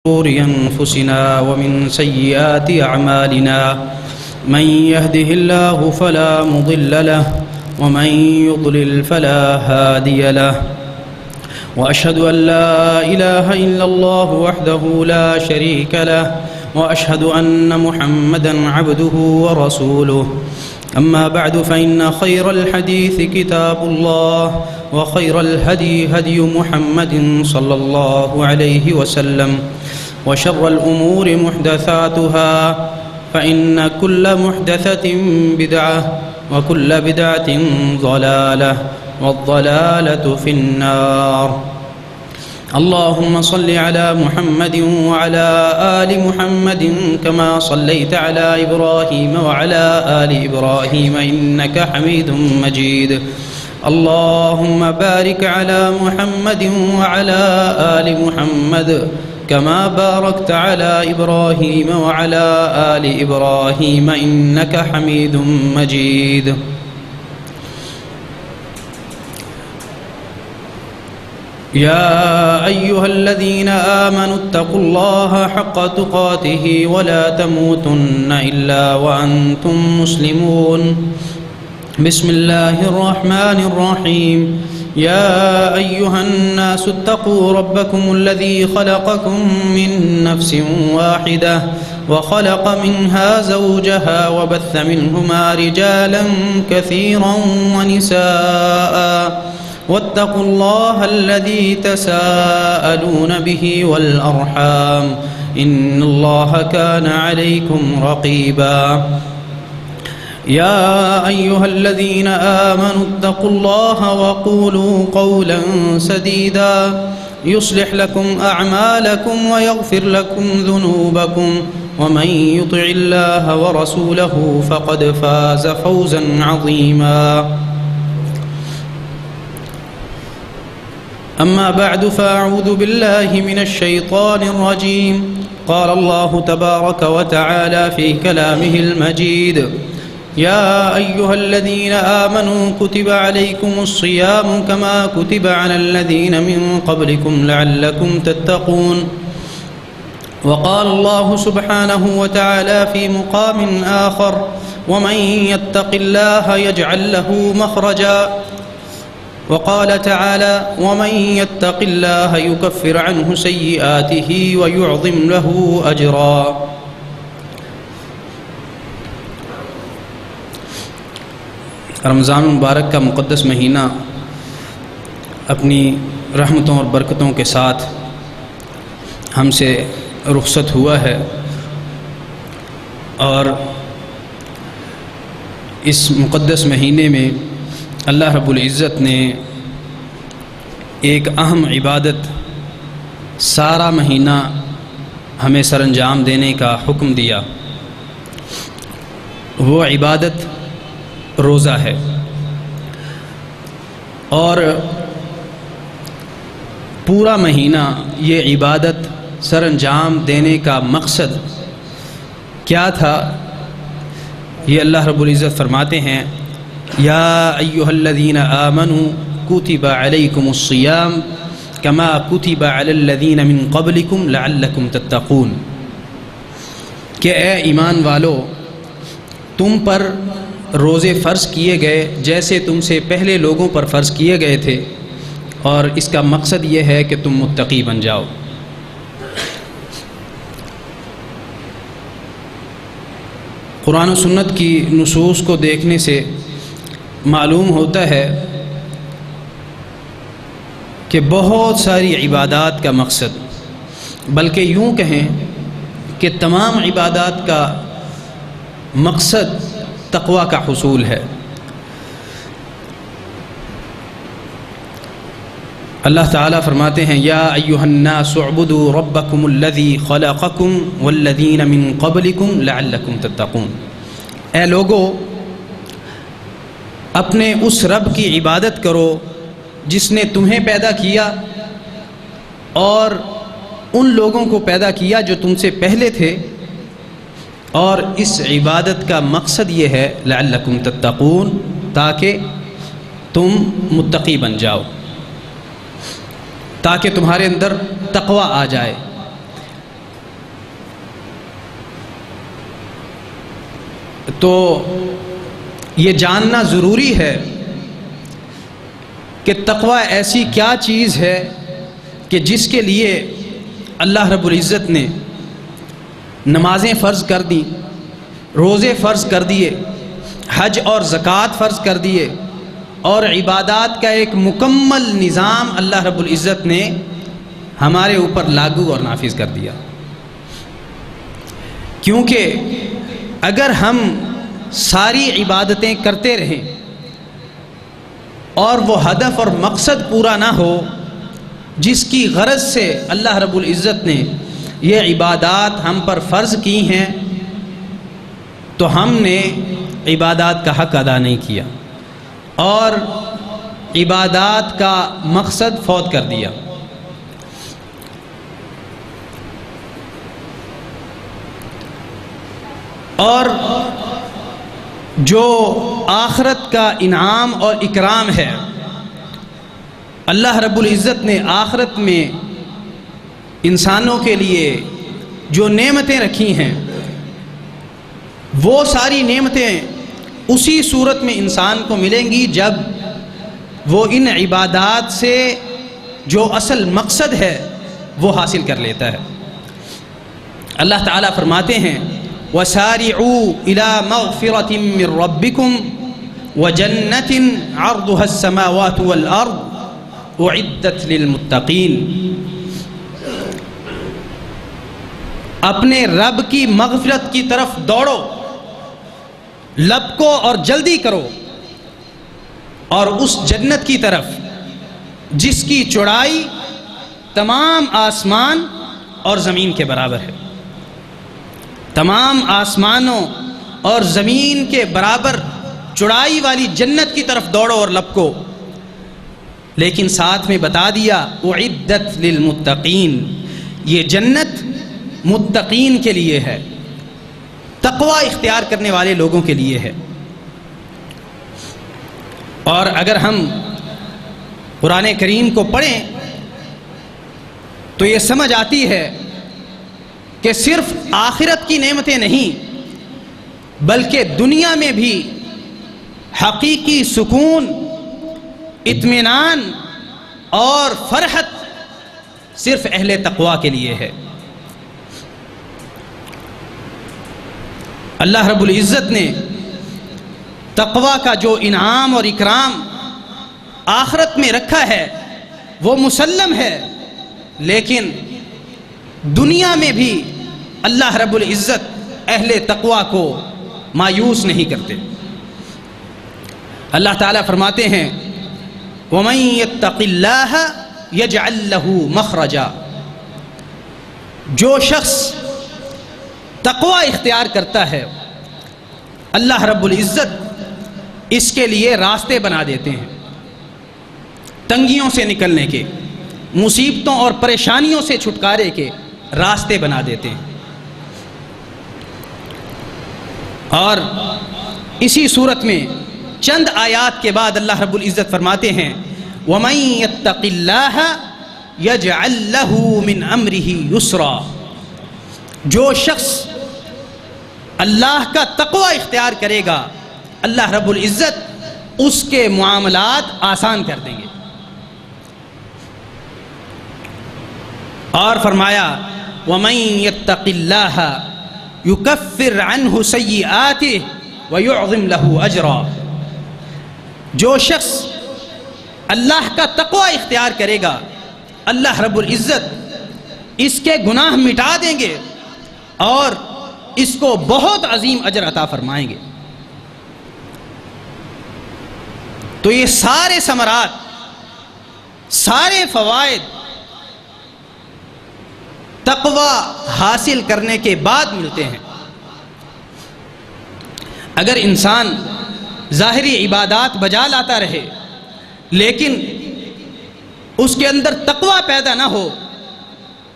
شرور أنفسنا ومن سيئات أعمالنا من يهده الله فلا مضل له ومن يضلل فلا هادي له وأشهد أن لا إله إلا الله وحده لا شريك له وأشهد أن محمدا عبده ورسوله أما بعد فإن خير الحديث كتاب الله وخير الهدي هدي محمد صلى الله عليه وسلم وشر الأمور محدثاتها فإن كل محدثة بدعة وكل بدعة ضلالة والضلالة في النار. اللهم صل على محمد وعلى آل محمد كما صليت على إبراهيم وعلى آل إبراهيم إنك حميد مجيد. اللهم بارك على محمد وعلى آل محمد كما باركت على إبراهيم وعلى آل إبراهيم إنك حميد مجيد. يا أيها الذين آمنوا اتقوا الله حق تقاته ولا تموتن إلا وأنتم مسلمون. بسم الله الرحمن الرحيم. يا أيها الناس اتقوا ربكم الذي خلقكم من نفس واحدة وخلق منها زوجها وبث منهما رجالا كثيرا ونساء واتقوا الله الذي تساءلون به والأرحام إن الله كان عليكم رقيبا. يا أيها الذين آمنوا اتقوا الله وقولوا قولا سديدا يصلح لكم أعمالكم ويغفر لكم ذنوبكم ومن يطع الله ورسوله فقد فاز فوزا عظيما. أما بعد فأعوذ بالله من الشيطان الرجيم. قال الله تبارك وتعالى في كلامه المجيد: يا أيها الذين آمنوا كتب عليكم الصيام كما كتب على الذين من قبلكم لعلكم تتقون. وقال الله سبحانه وتعالى في مقام آخر: ومن يتق الله يجعل له مخرجا. وقال تعالى: ومن يتق الله يكفر عنه سيئاته ويعظم له أجرا. رمضان المبارک کا مقدس مہینہ اپنی رحمتوں اور برکتوں کے ساتھ ہم سے رخصت ہوا ہے، اور اس مقدس مہینے میں اللہ رب العزت نے ایک اہم عبادت سارا مہینہ ہمیں سر انجام دینے کا حکم دیا. وہ عبادت روزہ ہے، اور پورا مہینہ یہ عبادت سر انجام دینے کا مقصد کیا تھا، یہ اللہ رب العزت فرماتے ہیں: یا ایھا الذین آمنوا کتب علیکم الصیام کما کتب علی الذین من قبلکم لعلکم تتقون. کہ اے ایمان والو، تم پر روزے فرض کیے گئے جیسے تم سے پہلے لوگوں پر فرض کیے گئے تھے، اور اس کا مقصد یہ ہے کہ تم متقی بن جاؤ. قرآن و سنت کی نصوص کو دیکھنے سے معلوم ہوتا ہے کہ بہت ساری عبادات کا مقصد، بلکہ یوں کہیں کہ تمام عبادات کا مقصد تقوی کا حصول ہے. اللہ تعالیٰ فرماتے ہیں: یا ایھا الناس اعبدوا ربکم الذی خلقکم والذین من قبلکم لعلکم تتقون. اے لوگو، اپنے اس رب کی عبادت کرو جس نے تمہیں پیدا کیا اور ان لوگوں کو پیدا کیا جو تم سے پہلے تھے، اور اس عبادت کا مقصد یہ ہے لعلکم تتقون، تاکہ تم متقی بن جاؤ، تاکہ تمہارے اندر تقوی آ جائے. تو یہ جاننا ضروری ہے کہ تقوی ایسی کیا چیز ہے کہ جس کے لیے اللہ رب العزت نے نمازیں فرض کر دیں، روزے فرض کر دیے، حج اور زکوٰۃ فرض کر دیے، اور عبادات کا ایک مکمل نظام اللہ رب العزت نے ہمارے اوپر لاگو اور نافذ کر دیا۔ کیونکہ اگر ہم ساری عبادتیں کرتے رہیں اور وہ ہدف اور مقصد پورا نہ ہو جس کی غرض سے اللہ رب العزت نے یہ عبادات ہم پر فرض کی ہیں، تو ہم نے عبادات کا حق ادا نہیں کیا اور عبادات کا مقصد فوت کر دیا۔ اور جو آخرت کا انعام اور اکرام ہے، اللہ رب العزت نے آخرت میں انسانوں کے لیے جو نعمتیں رکھی ہیں، وہ ساری نعمتیں اسی صورت میں انسان کو ملیں گی جب وہ ان عبادات سے جو اصل مقصد ہے وہ حاصل کر لیتا ہے۔ اللہ تعالیٰ فرماتے ہیں وَسَارِعُوا إِلَى مَغْفِرَةٍ مِّن رَّبِّكُمْ وَجَنَّةٍ عَرْضُهَا السَّمَاوَاتُ وَالْأَرْضُ أُعِدَّتْ لِلْمُتَّقِينَ۔ اپنے رب کی مغفرت کی طرف دوڑو، لپکو اور جلدی کرو، اور اس جنت کی طرف جس کی چوڑائی تمام آسمان اور زمین کے برابر ہے۔ تمام آسمانوں اور زمین کے برابر چوڑائی والی جنت کی طرف دوڑو اور لپکو، لیکن ساتھ میں بتا دیا اعدت للمتقین، یہ جنت متقین کے لیے ہے، تقوی اختیار کرنے والے لوگوں کے لیے ہے۔ اور اگر ہم قرآن کریم کو پڑھیں تو یہ سمجھ آتی ہے کہ صرف آخرت کی نعمتیں نہیں بلکہ دنیا میں بھی حقیقی سکون، اطمینان اور فرحت صرف اہل تقوی کے لیے ہے۔ اللہ رب العزت نے تقوی کا جو انعام اور اکرام آخرت میں رکھا ہے وہ مسلم ہے، لیکن دنیا میں بھی اللہ رب العزت اہل تقوی کو مایوس نہیں کرتے۔ اللہ تعالیٰ فرماتے ہیں وَمَن يَتَّقِ اللَّهَ يَجْعَل لَّهُ مَخْرَجًا، جو شخص تقوی اختیار کرتا ہے اللہ رب العزت اس کے لیے راستے بنا دیتے ہیں، تنگیوں سے نکلنے کے، مصیبتوں اور پریشانیوں سے چھٹکارے کے راستے بنا دیتے ہیں۔ اور اسی صورت میں چند آیات کے بعد اللہ رب العزت فرماتے ہیں وَمَن يَتَّقِ اللَّهَ يَجْعَل لَّهُ مِنْ أَمْرِهِ يُسْرًا، جو شخص اللہ کا تقوی اختیار کرے گا اللہ رب العزت اس کے معاملات آسان کر دیں گے۔ اور فرمایا وَمَن يَتَّقِ اللَّهَ يُكَفِّرْ عَنْهُ سَيِّئَاتِهِ وَيُعْظِمْ لَهُ أَجْرًا، جو شخص اللہ کا تقوی اختیار کرے گا اللہ رب العزت اس کے گناہ مٹا دیں گے اور اس کو بہت عظیم اجر عطا فرمائیں گے۔ تو یہ سارے ثمرات، سارے فوائد تقوی حاصل کرنے کے بعد ملتے ہیں۔ اگر انسان ظاہری عبادات بجا لاتا رہے لیکن اس کے اندر تقوی پیدا نہ ہو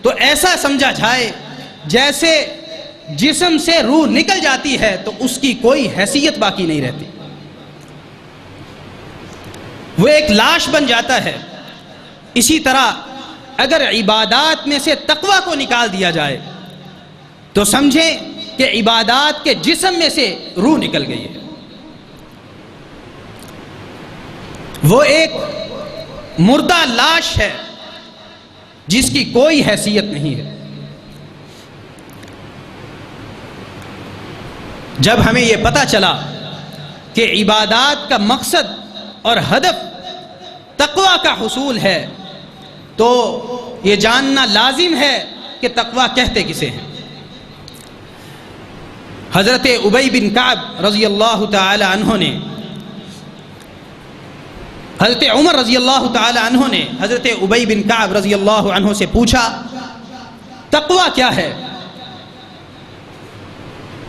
تو ایسا سمجھا جائے جیسے جسم سے روح نکل جاتی ہے تو اس کی کوئی حیثیت باقی نہیں رہتی، وہ ایک لاش بن جاتا ہے۔ اسی طرح اگر عبادات میں سے تقوی کو نکال دیا جائے تو سمجھیں کہ عبادات کے جسم میں سے روح نکل گئی ہے. وہ ایک مردہ لاش ہے جس کی کوئی حیثیت نہیں ہے. جب ہمیں یہ پتہ چلا کہ عبادات کا مقصد اور ہدف تقویٰ کا حصول ہے تو یہ جاننا لازم ہے کہ تقویٰ کہتے کسے ہیں. حضرت ابی بن کعب رضی اللہ تعالی عنہ نے حضرت عمر رضی اللہ تعالی عنہ نے حضرت ابی بن کعب رضی اللہ عنہ سے پوچھا تقویٰ کیا ہے؟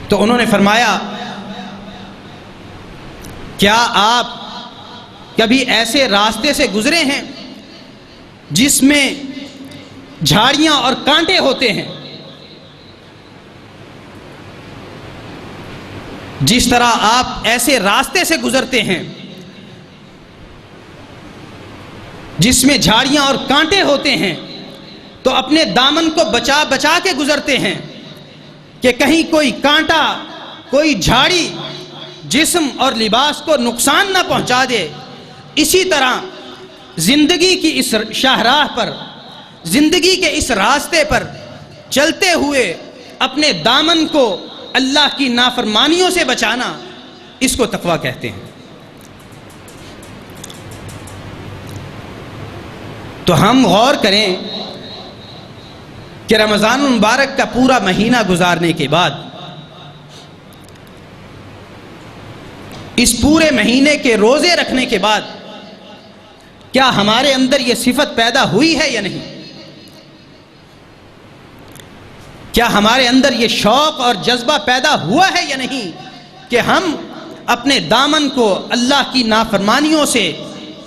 تو انہوں نے فرمایا کیا آپ کبھی ایسے راستے سے گزرے ہیں جس میں جھاڑیاں اور کانٹے ہوتے ہیں؟ جس طرح آپ ایسے راستے سے گزرتے ہیں جس میں جھاڑیاں اور کانٹے ہوتے ہیں تو اپنے دامن کو بچا بچا کے گزرتے ہیں کہ کہیں کوئی کانٹا کوئی جھاڑی جسم اور لباس کو نقصان نہ پہنچا دے. اسی طرح زندگی کی اس شاہراہ پر، زندگی کے اس راستے پر چلتے ہوئے اپنے دامن کو اللہ کی نافرمانیوں سے بچانا، اس کو تقویٰ کہتے ہیں. تو ہم غور کریں کہ رمضان المبارک کا پورا مہینہ گزارنے کے بعد اس پورے مہینے کے روزے رکھنے کے بعد کیا ہمارے اندر یہ صفت پیدا ہوئی ہے یا نہیں؟ کیا ہمارے اندر یہ شوق اور جذبہ پیدا ہوا ہے یا نہیں کہ ہم اپنے دامن کو اللہ کی نافرمانیوں سے،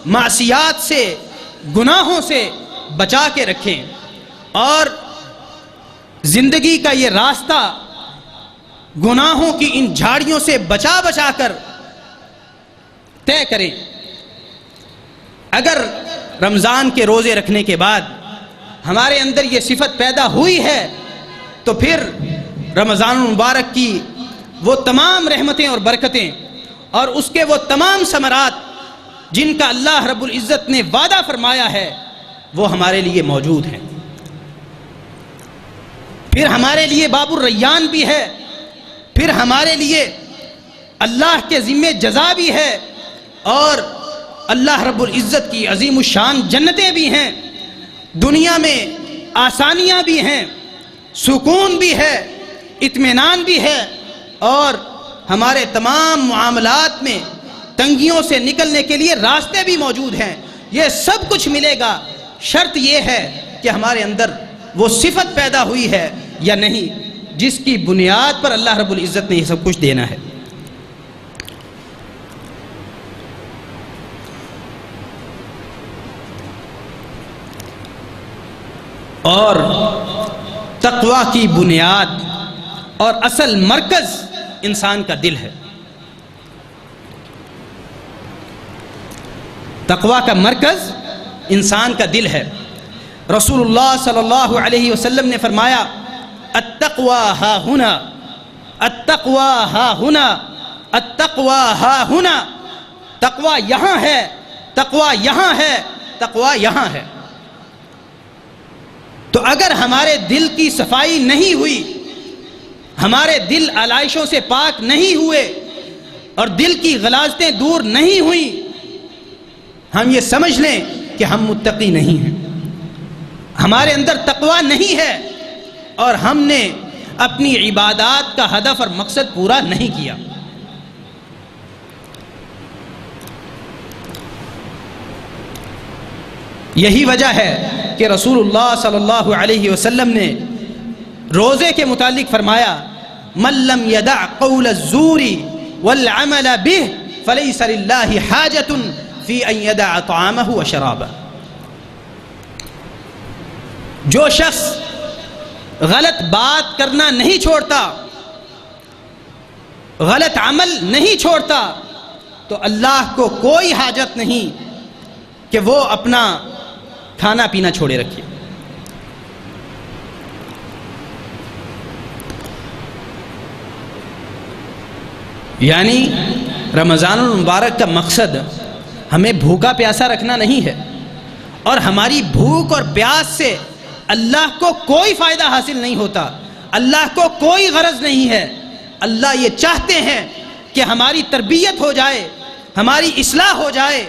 معصیات سے، گناہوں سے بچا کے رکھیں اور زندگی کا یہ راستہ گناہوں کی ان جھاڑیوں سے بچا بچا کر طے کریں؟ اگر رمضان کے روزے رکھنے کے بعد ہمارے اندر یہ صفت پیدا ہوئی ہے تو پھر رمضان المبارک کی وہ تمام رحمتیں اور برکتیں اور اس کے وہ تمام ثمرات جن کا اللہ رب العزت نے وعدہ فرمایا ہے وہ ہمارے لیے موجود ہیں. پھر ہمارے لیے باب الریان بھی ہے، پھر ہمارے لیے اللہ کے ذمے جزا بھی ہے اور اللہ رب العزت کی عظیم الشان جنتیں بھی ہیں. دنیا میں آسانیاں بھی ہیں، سکون بھی ہے، اطمینان بھی ہے اور ہمارے تمام معاملات میں تنگیوں سے نکلنے کے لیے راستے بھی موجود ہیں. یہ سب کچھ ملے گا، شرط یہ ہے کہ ہمارے اندر وہ صفت پیدا ہوئی ہے یا نہیں جس کی بنیاد پر اللہ رب العزت نے یہ سب کچھ دینا ہے. اور تقویٰ کی بنیاد اور اصل مرکز انسان کا دل ہے. تقویٰ کا مرکز انسان کا دل ہے. رسول اللہ صلی اللہ علیہ وسلم نے فرمایا التقویٰ ہا ہنا، التقویٰ ہا ہنا، التقویٰ ہا ہنا. تقویٰ یہاں ہے، تقویٰ یہاں ہے، تقویٰ یہاں ہے. تو اگر ہمارے دل کی صفائی نہیں ہوئی، ہمارے دل علائشوں سے پاک نہیں ہوئے اور دل کی غلاظتیں دور نہیں ہوئیں، ہم یہ سمجھ لیں کہ ہم متقی نہیں ہیں، ہمارے اندر تقویٰ نہیں ہے اور ہم نے اپنی عبادات کا ہدف اور مقصد پورا نہیں کیا. یہی وجہ ہے کہ رسول اللہ صلی اللہ علیہ وسلم نے روزے کے متعلق فرمایا من لم يدع قول الزور والعمل به فليس لله حاجة في ان يدع طعامه وشرابه. جو شخص غلط بات کرنا نہیں چھوڑتا، غلط عمل نہیں چھوڑتا، تو اللہ کو کوئی حاجت نہیں کہ وہ اپنا کھانا پینا چھوڑے رکھے. یعنی رمضان المبارک کا مقصد ہمیں بھوکا پیاسا رکھنا نہیں ہے، اور ہماری بھوک اور پیاس سے اللہ کو کوئی فائدہ حاصل نہیں ہوتا، اللہ کو کوئی غرض نہیں ہے۔ اللہ یہ چاہتے ہیں کہ ہماری تربیت ہو جائے، ہماری اصلاح ہو جائے،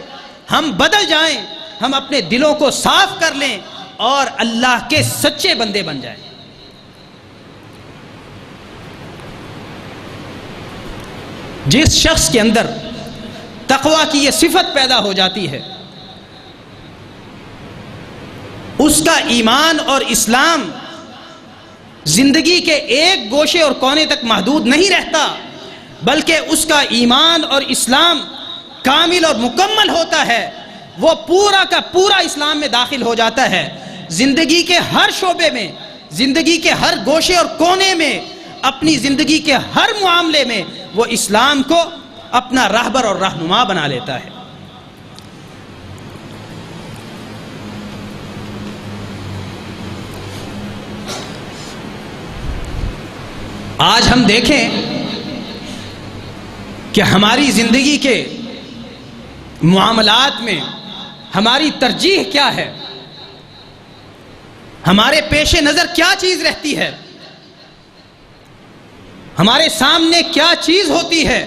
ہم بدل جائیں، ہم اپنے دلوں کو صاف کر لیں اور اللہ کے سچے بندے بن جائیں۔ جس شخص کے اندر تقویٰ کی یہ صفت پیدا ہو جاتی ہے، اس کا ایمان اور اسلام زندگی کے ایک گوشے اور کونے تک محدود نہیں رہتا، بلکہ اس کا ایمان اور اسلام کامل اور مکمل ہوتا ہے، وہ پورا کا پورا اسلام میں داخل ہو جاتا ہے۔ زندگی کے ہر شعبے میں، زندگی کے ہر گوشے اور کونے میں، اپنی زندگی کے ہر معاملے میں وہ اسلام کو اپنا راہبر اور رہنما بنا لیتا ہے۔ آج ہم دیکھیں کہ ہماری زندگی کے معاملات میں ہماری ترجیح کیا ہے، ہمارے پیش نظر کیا چیز رہتی ہے، ہمارے سامنے کیا چیز ہوتی ہے،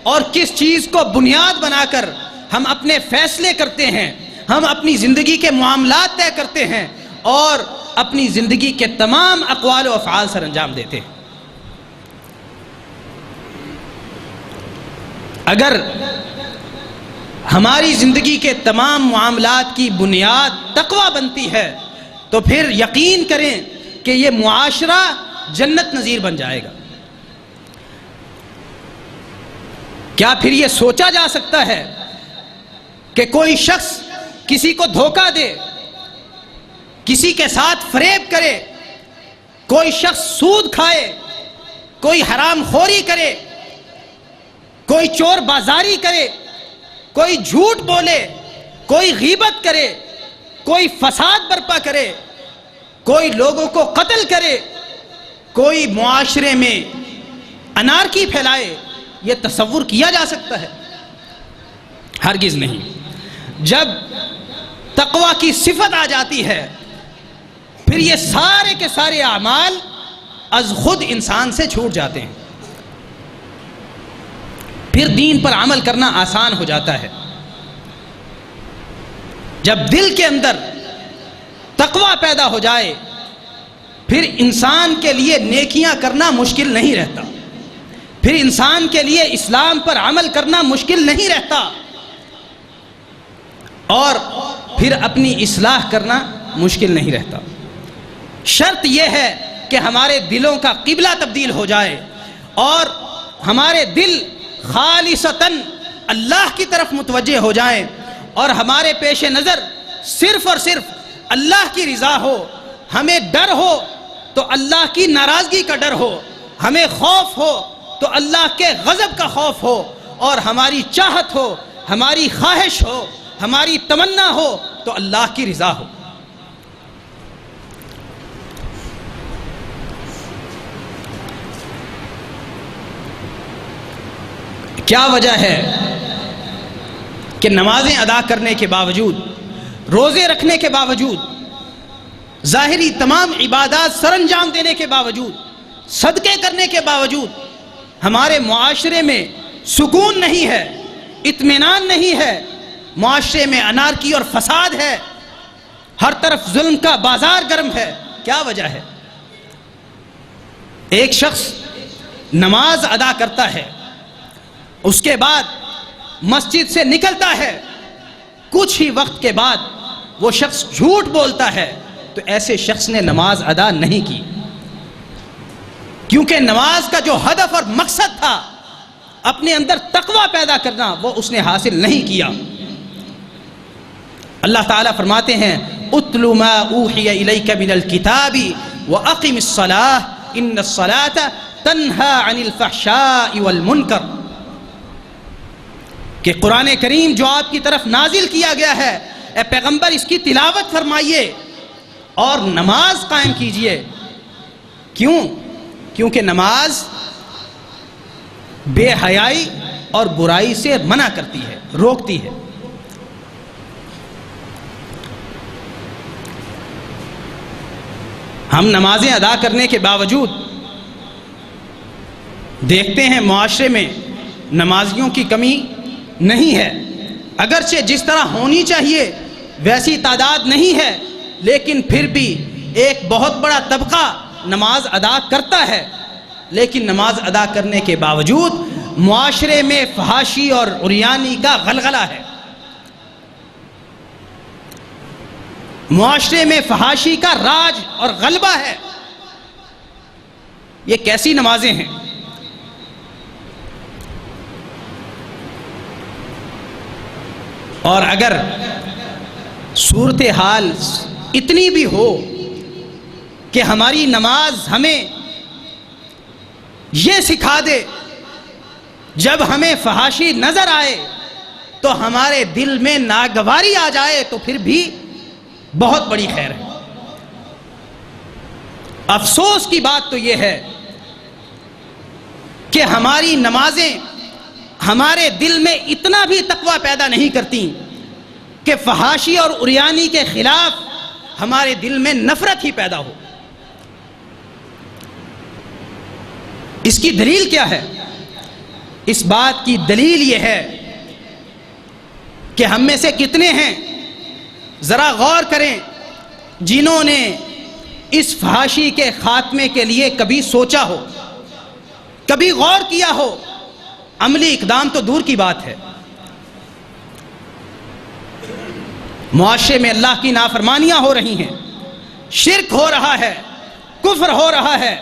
اور کس چیز کو بنیاد بنا کر ہم اپنے فیصلے کرتے ہیں، ہم اپنی زندگی کے معاملات طے کرتے ہیں اور اپنی زندگی کے تمام اقوال و افعال سر انجام دیتے ہیں۔ اگر ہماری زندگی کے تمام معاملات کی بنیاد تقویٰ بنتی ہے تو پھر یقین کریں کہ یہ معاشرہ جنت نظیر بن جائے گا۔ کیا پھر یہ سوچا جا سکتا ہے کہ کوئی شخص کسی کو دھوکہ دے، کسی کے ساتھ فریب کرے، کوئی شخص سود کھائے، کوئی حرام خوری کرے، کوئی چور بازاری کرے، کوئی جھوٹ بولے، کوئی غیبت کرے، کوئی فساد برپا کرے، کوئی لوگوں کو قتل کرے، کوئی معاشرے میں انارکی پھیلائے، یہ تصور کیا جا سکتا ہے؟ ہرگز نہیں۔ جب تقویٰ کی صفت آ جاتی ہے پھر یہ سارے کے سارے اعمال از خود انسان سے چھوٹ جاتے ہیں، پھر دین پر عمل کرنا آسان ہو جاتا ہے۔ جب دل کے اندر تقویٰ پیدا ہو جائے پھر انسان کے لیے نیکیاں کرنا مشکل نہیں رہتا، پھر انسان کے لیے اسلام پر عمل کرنا مشکل نہیں رہتا، اور پھر اپنی اصلاح کرنا مشکل نہیں رہتا۔ شرط یہ ہے کہ ہمارے دلوں کا قبلہ تبدیل ہو جائے اور ہمارے دل خالصتاً اللہ کی طرف متوجہ ہو جائیں، اور ہمارے پیش نظر صرف اور صرف اللہ کی رضا ہو، ہمیں ڈر ہو تو اللہ کی ناراضگی کا ڈر ہو، ہمیں خوف ہو تو اللہ کے غضب کا خوف ہو، اور ہماری چاہت ہو، ہماری خواہش ہو، ہماری تمنا ہو تو اللہ کی رضا ہو۔ کیا وجہ ہے کہ نمازیں ادا کرنے کے باوجود، روزے رکھنے کے باوجود، ظاہری تمام عبادات سر انجام دینے کے باوجود، صدقے کرنے کے باوجود ہمارے معاشرے میں سکون نہیں ہے، اطمینان نہیں ہے، معاشرے میں انارکی اور فساد ہے، ہر طرف ظلم کا بازار گرم ہے؟ کیا وجہ ہے؟ ایک شخص نماز ادا کرتا ہے، اس کے بعد مسجد سے نکلتا ہے، کچھ ہی وقت کے بعد وہ شخص جھوٹ بولتا ہے، تو ایسے شخص نے نماز ادا نہیں کی، کیونکہ نماز کا جو ہدف اور مقصد تھا اپنے اندر تقویٰ پیدا کرنا، وہ اس نے حاصل نہیں کیا۔ اللہ تعالیٰ فرماتے ہیں اتل ما اوحی الیک من الکتاب واقم الصلاۃ ان الصلاۃ تنہی عن الفحشاء والمنکر، کہ قرآن کریم جو آپ کی طرف نازل کیا گیا ہے، اے پیغمبر اس کی تلاوت فرمائیے اور نماز قائم کیجئے۔ کیوں؟ کیونکہ نماز بے حیائی اور برائی سے منع کرتی ہے، روکتی ہے۔ ہم نمازیں ادا کرنے کے باوجود دیکھتے ہیں معاشرے میں نمازیوں کی کمی نہیں ہے، اگرچہ جس طرح ہونی چاہیے ویسی تعداد نہیں ہے، لیکن پھر بھی ایک بہت بڑا طبقہ نماز ادا کرتا ہے، لیکن نماز ادا کرنے کے باوجود معاشرے میں فحاشی اور عریانی کا غلغلہ ہے، معاشرے میں فحاشی کا راج اور غلبہ ہے۔ یہ کیسی نمازیں ہیں؟ اور اگر صورتحال اتنی بھی ہو کہ ہماری نماز ہمیں یہ سکھا دے جب ہمیں فحاشی نظر آئے تو ہمارے دل میں ناگواری آ جائے تو پھر بھی بہت بڑی خیر ہے۔ افسوس کی بات تو یہ ہے کہ ہماری نمازیں ہمارے دل میں اتنا بھی تقویٰ پیدا نہیں کرتی کہ فحاشی اور عریانی کے خلاف ہمارے دل میں نفرت ہی پیدا ہو۔ اس کی دلیل کیا ہے؟ اس بات کی دلیل یہ ہے کہ ہم میں سے کتنے ہیں، ذرا غور کریں، جنہوں نے اس فحاشی کے خاتمے کے لیے کبھی سوچا ہو، کبھی غور کیا ہو۔ عملی اقدام تو دور کی بات ہے، معاشرے میں اللہ کی نافرمانیاں ہو رہی ہیں، شرک ہو رہا ہے، کفر ہو رہا ہے،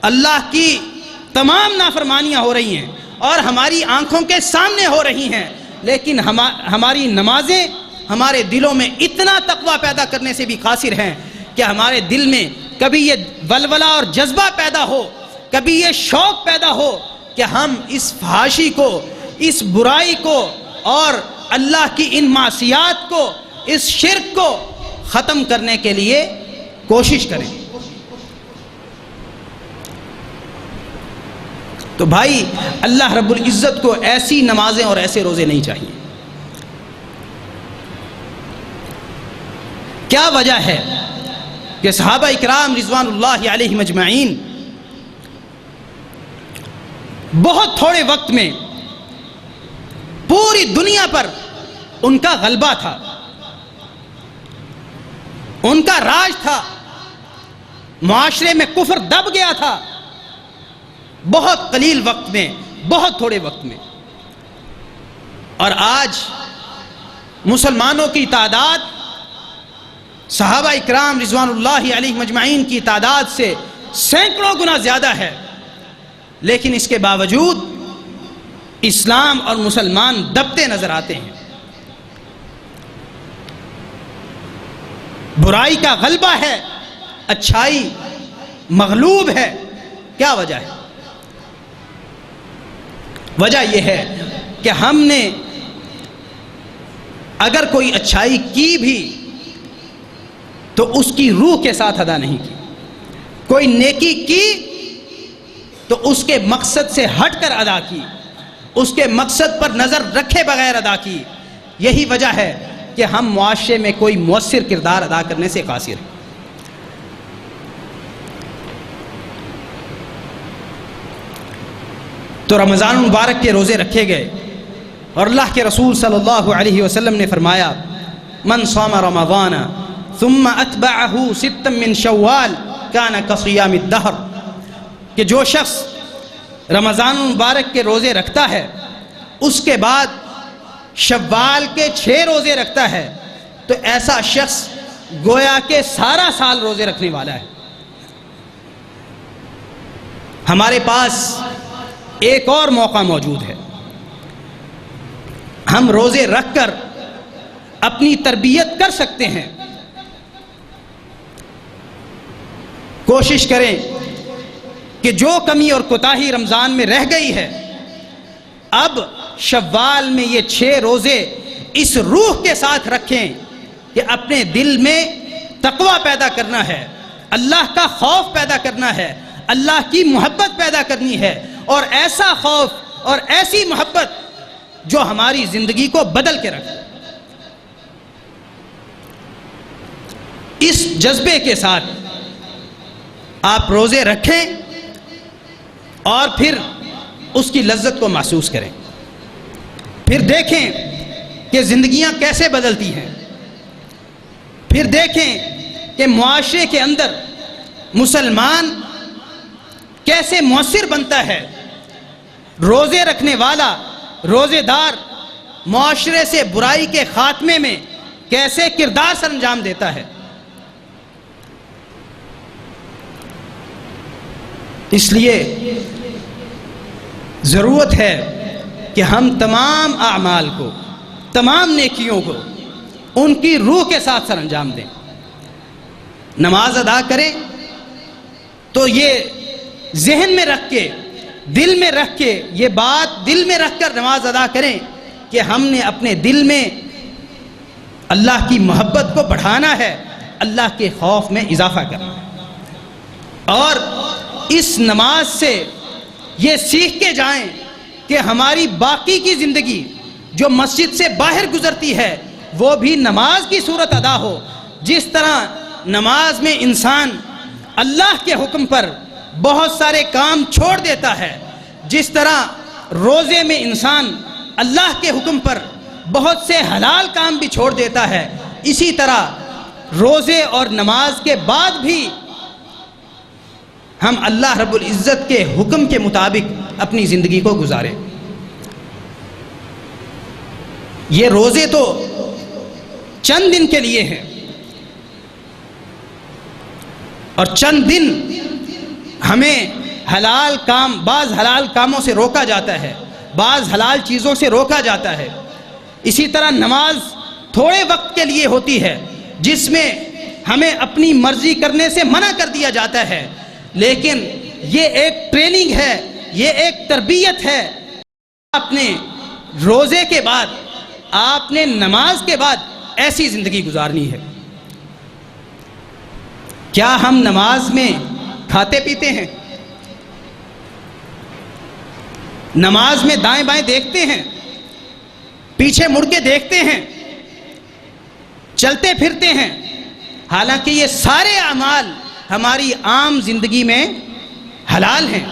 اللہ کی تمام نافرمانیاں ہو رہی ہیں اور ہماری آنکھوں کے سامنے ہو رہی ہیں، لیکن ہماری نمازیں ہمارے دلوں میں اتنا تقویٰ پیدا کرنے سے بھی قاصر ہیں کہ ہمارے دل میں کبھی یہ ولولہ اور جذبہ پیدا ہو، کبھی یہ شوق پیدا ہو کہ ہم اس فحاشی کو، اس برائی کو اور اللہ کی ان معصیات کو، اس شرک کو ختم کرنے کے لیے کوشش کریں۔ تو بھائی، اللہ رب العزت کو ایسی نمازیں اور ایسے روزے نہیں چاہیے۔ کیا وجہ ہے کہ صحابہ اکرام رضوان اللہ علیہم اجمعین بہت تھوڑے وقت میں پوری دنیا پر ان کا غلبہ تھا، ان کا راج تھا، معاشرے میں کفر دب گیا تھا، بہت قلیل وقت میں، بہت تھوڑے وقت میں، اور آج مسلمانوں کی تعداد صحابہ اکرام رضوان اللہ علیہم اجمعین کی تعداد سے سینکڑوں گنا زیادہ ہے، لیکن اس کے باوجود اسلام اور مسلمان دبتے نظر آتے ہیں۔ برائی کا غلبہ ہے، اچھائی مغلوب ہے۔ کیا وجہ ہے؟ وجہ یہ ہے کہ ہم نے اگر کوئی اچھائی کی بھی تو اس کی روح کے ساتھ ادا نہیں کی، کوئی نیکی کی تو اس کے مقصد سے ہٹ کر ادا کی، اس کے مقصد پر نظر رکھے بغیر ادا کی۔ یہی وجہ ہے کہ ہم معاشرے میں کوئی مؤثر کردار ادا کرنے سے قاصر ہیں۔ تو رمضان المبارک کے روزے رکھے گئے اور اللہ کے رسول صلی اللہ علیہ وسلم نے فرمایا، من صام رمضان ثم اتبعہ ستا من شوال کان کصیام الدہر، کہ جو شخص رمضان المبارک کے روزے رکھتا ہے اس کے بعد شوال کے 6 روزے رکھتا ہے تو ایسا شخص گویا کہ سارا سال روزے رکھنے والا ہے۔ ہمارے پاس ایک اور موقع موجود ہے، ہم روزے رکھ کر اپنی تربیت کر سکتے ہیں۔ کوشش کریں کہ جو کمی اور کوتاہی رمضان میں رہ گئی ہے، اب شوال میں یہ 6 روزے اس روح کے ساتھ رکھیں کہ اپنے دل میں تقویٰ پیدا کرنا ہے، اللہ کا خوف پیدا کرنا ہے، اللہ کی محبت پیدا کرنی ہے، اور ایسا خوف اور ایسی محبت جو ہماری زندگی کو بدل کے رکھے۔ اس جذبے کے ساتھ آپ روزے رکھیں اور پھر اس کی لذت کو محسوس کریں، پھر دیکھیں کہ زندگیاں کیسے بدلتی ہیں، پھر دیکھیں کہ معاشرے کے اندر مسلمان کیسے مؤثر بنتا ہے، روزے رکھنے والا، روزے دار معاشرے سے برائی کے خاتمے میں کیسے کردار سر انجام دیتا ہے۔ اس لیے ضرورت ہے کہ ہم تمام اعمال کو، تمام نیکیوں کو ان کی روح کے ساتھ سر انجام دیں۔ نماز ادا کریں تو یہ ذہن میں رکھ کے، دل میں رکھ کے، یہ بات دل میں رکھ کر نماز ادا کریں کہ ہم نے اپنے دل میں اللہ کی محبت کو بڑھانا ہے، اللہ کے خوف میں اضافہ کرنا ہے، اور اس نماز سے یہ سیکھ کے جائیں کہ ہماری باقی کی زندگی جو مسجد سے باہر گزرتی ہے وہ بھی نماز کی صورت ادا ہو۔ جس طرح نماز میں انسان اللہ کے حکم پر بہت سارے کام چھوڑ دیتا ہے، جس طرح روزے میں انسان اللہ کے حکم پر بہت سے حلال کام بھی چھوڑ دیتا ہے، اسی طرح روزے اور نماز کے بعد بھی ہم اللہ رب العزت کے حکم کے مطابق اپنی زندگی کو گزاریں۔ یہ روزے تو چند دن کے لیے ہیں، اور چند دن ہمیں حلال کام، بعض حلال کاموں سے روکا جاتا ہے، بعض حلال چیزوں سے روکا جاتا ہے۔ اسی طرح نماز تھوڑے وقت کے لیے ہوتی ہے جس میں ہمیں اپنی مرضی کرنے سے منع کر دیا جاتا ہے، لیکن یہ ایک ٹریننگ ہے، یہ ایک تربیت ہے۔ آپ نے روزے کے بعد، آپ نے نماز کے بعد ایسی زندگی گزارنی ہے۔ کیا ہم نماز میں کھاتے پیتے ہیں؟ نماز میں دائیں بائیں دیکھتے ہیں، پیچھے مڑ کے دیکھتے ہیں، چلتے پھرتے ہیں؟ حالانکہ یہ سارے اعمال ہماری عام زندگی میں حلال ہیں۔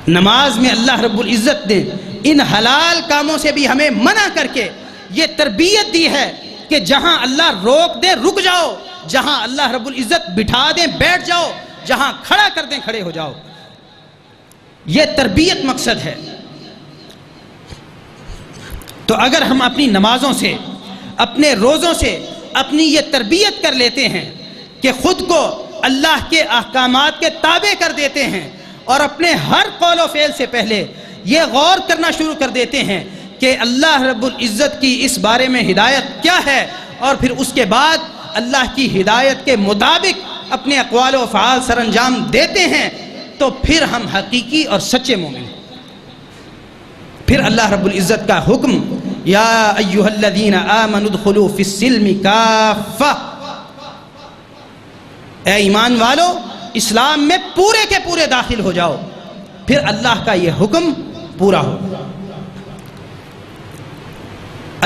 نماز میں اللہ رب العزت نے ان حلال کاموں سے بھی ہمیں منع کر کے یہ تربیت دی ہے کہ جہاں اللہ روک دے رک جاؤ، جہاں اللہ رب العزت بٹھا دیں بیٹھ جاؤ، جہاں کھڑا کر دیں کھڑے ہو جاؤ۔ یہ تربیت مقصد ہے۔ تو اگر ہم اپنی نمازوں سے، اپنے روزوں سے اپنی یہ تربیت کر لیتے ہیں کہ خود کو اللہ کے احکامات کے تابع کر دیتے ہیں، اور اپنے ہر قول و فعل سے پہلے یہ غور کرنا شروع کر دیتے ہیں کہ اللہ رب العزت کی اس بارے میں ہدایت کیا ہے، اور پھر اس کے بعد اللہ کی ہدایت کے مطابق اپنے اقوال و افعال سر انجام دیتے ہیں، تو پھر ہم حقیقی اور سچے مومن ہیں۔ پھر اللہ رب العزت کا حکم، یا ایھا الذین آمنوا ادخلوا فی السلم کافہ، اے ایمان والو اسلام میں پورے کے پورے داخل ہو جاؤ۔ پھر اللہ کا یہ حکم پورا ہو۔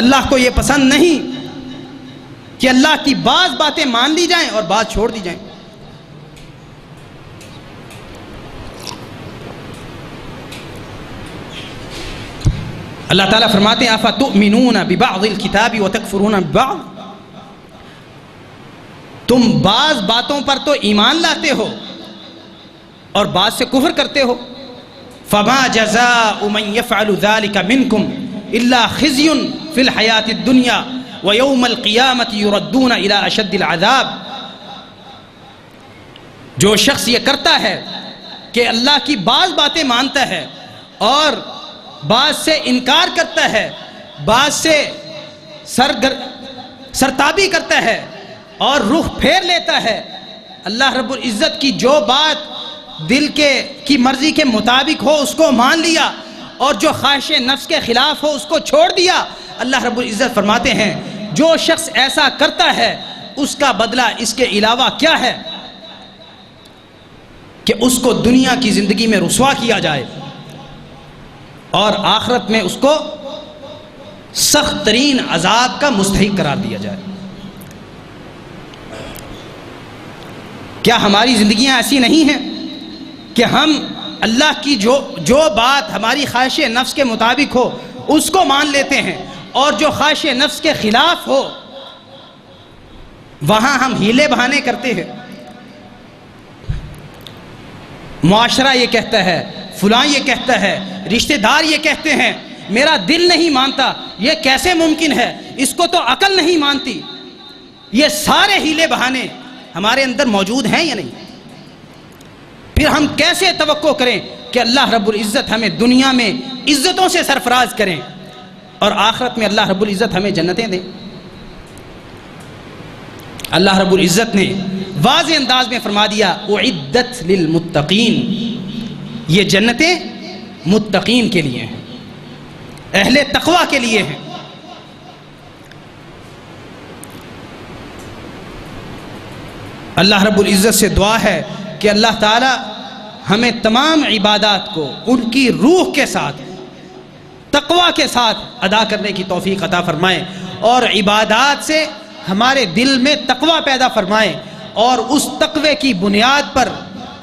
اللہ کو یہ پسند نہیں کہ اللہ کی بعض باتیں مان لی جائیں اور بعض چھوڑ دی جائیں۔ اللہ تعالیٰ فرماتے ہیں افتؤمنون ببعض الکتاب وتکفرون ببعض، تم بعض باتوں پر تو ایمان لاتے ہو اور بعض سے کفر کرتے ہو۔ فما جزاء من يفعل ذلك منكم الا خزي في الحياة الدنيا ويوم القيامة يردون الى اشد العذاب۔ جو شخص یہ کرتا ہے کہ اللہ کی بعض باتیں مانتا ہے اور بعض سے انکار کرتا ہے، بعض سے سرتابی کرتا ہے اور رخ پھیر لیتا ہے، اللہ رب العزت کی جو بات دل کی مرضی کے مطابق ہو اس کو مان لیا، اور جو خواہش نفس کے خلاف ہو اس کو چھوڑ دیا، اللہ رب العزت فرماتے ہیں جو شخص ایسا کرتا ہے اس کا بدلہ اس کے علاوہ کیا ہے۔ کہ اس کو دنیا کی زندگی میں رسوا کیا جائے اور آخرت میں اس کو سخت ترین عذاب کا مستحق قرار دیا جائے۔ کیا ہماری زندگیاں ایسی نہیں ہیں کہ ہم اللہ کی جو بات ہماری خواہش نفس کے مطابق ہو اس کو مان لیتے ہیں، اور جو خواہش نفس کے خلاف ہو وہاں ہم ہیلے بہانے کرتے ہیں؟ معاشرہ یہ کہتا ہے، فلاں یہ کہتا ہے، رشتہ دار یہ کہتے ہیں، میرا دل نہیں مانتا، یہ کیسے ممکن ہے، اس کو تو عقل نہیں مانتی۔ یہ سارے ہیلے بہانے ہمارے اندر موجود ہیں یا نہیں؟ پھر ہم کیسے توقع کریں کہ اللہ رب العزت ہمیں دنیا میں عزتوں سے سرفراز کریں اور آخرت میں اللہ رب العزت ہمیں جنتیں دیں؟ اللہ رب العزت نے واضح انداز میں فرما دیا اعدت للمتقین، یہ جنتیں متقین کے لیے ہیں، اہل تقوی کے لیے ہیں۔ اللہ رب العزت سے دعا ہے کہ اللہ تعالی ہمیں تمام عبادات کو ان کی روح کے ساتھ، تقوی کے ساتھ ادا کرنے کی توفیق عطا فرمائے، اور عبادات سے ہمارے دل میں تقوی پیدا فرمائے، اور اس تقوی کی بنیاد پر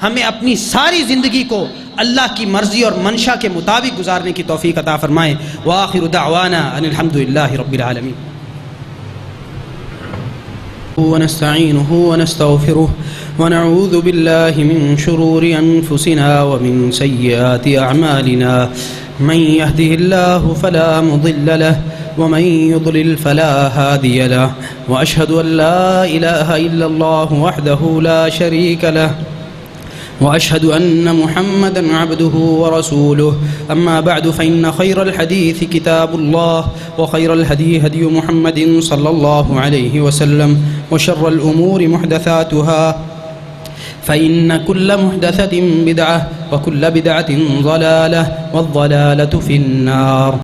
ہمیں اپنی ساری زندگی کو اللہ کی مرضی اور منشا کے مطابق گزارنے کی توفیق عطا فرمائے۔ وآخر دعوانا ان الحمد للہ رب العالمین۔ ونستعينه ونستغفره ونعوذ بالله من شرور أنفسنا ومن سيئات أعمالنا، من يهده الله فلا مضل له ومن يضلل فلا هادي له، وأشهد أن لا إله إلا الله وحده لا شريك له، وأشهد أن محمدًا عبده ورسوله. أما بعد فإن خير الحديث كتاب الله، وخير الهدي هدي محمد صلى الله عليه وسلم، وشر الأمور محدثاتها، فإن كل محدثة بدعة، وكل بدعة ضلالة، والضلالة في النار.